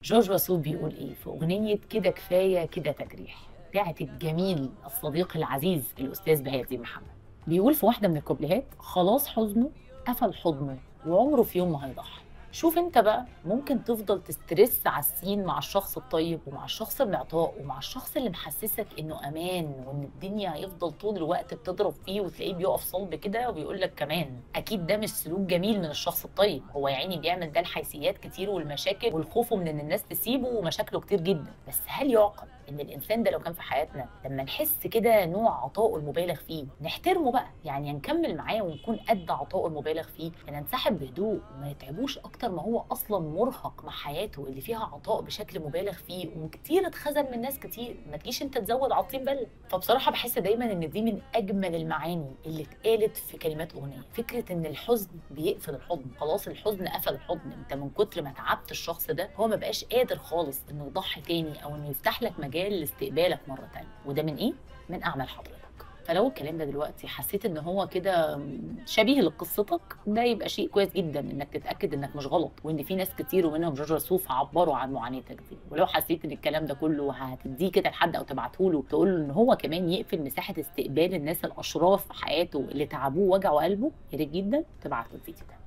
جورج وسوف بيقول ايه في اغنيه كده كفايه كده تجريح بتاعت الجميل الصديق العزيز الاستاذ بهاء محمد. بيقول في واحده من الكوبليهات: خلاص حزنه قفل حضنه وعمره في يوم ما هيضحي. شوف انت بقى ممكن تفضل تسترس على السين مع الشخص الطيب ومع الشخص المعطاء ومع الشخص اللي محسسك انه امان وان الدنيا هيفضل طول الوقت بتضرب فيه وتلاقيه بيقف صلب كده وبيقول لك كمان اكيد ده مش سلوك جميل من الشخص الطيب. هو يا عيني بيعمل ده لحيثيات كتير والمشاكل والخوف من ان الناس تسيبه ومشاكله كتير جدا. بس هل يعقل ان الانسان ده لو كان في حياتنا لما نحس كده نوع عطائه المبالغ فيه نحترمه بقى؟ يعني نكمل معاه ونكون قد عطائه المبالغ فيه، ان ننسحب بهدوء وما يتعبوش اكتر ما هو اصلا مرهق مع حياته اللي فيها عطاء بشكل مبالغ فيه وكتير اتخزن من ناس كتير. ما تجيش انت تزود عطين بله. فبصراحه بحس دايما ان دي من اجمل المعاني اللي اتقالت في كلمات اغنيه، فكره ان الحزن بيقفل الحضن. خلاص الحزن قفل الحضن، انت من كتر ما تعبت الشخص ده هو ما بقاش قادر خالص انه يضحي تاني او انه يفتح لك مجال لاستقبالك مره تانيه. وده من ايه؟ من اعمال حضرتك. فلو الكلام ده دلوقتي حسيت ان هو كده شبيه لقصتك، ده يبقى شيء كويس جدا انك تتاكد انك مش غلط وان في ناس كتير ومنهم جورج وسوف عبروا عن معاناتك دي. ولو حسيت ان الكلام ده كله هتديه كده لحد او تبعته له تقول له ان هو كمان يقفل مساحه استقبال الناس الاشرار في حياته اللي تعبوه وجعوا قلبه، يا ريت جدا تبعت له الفيديو ده.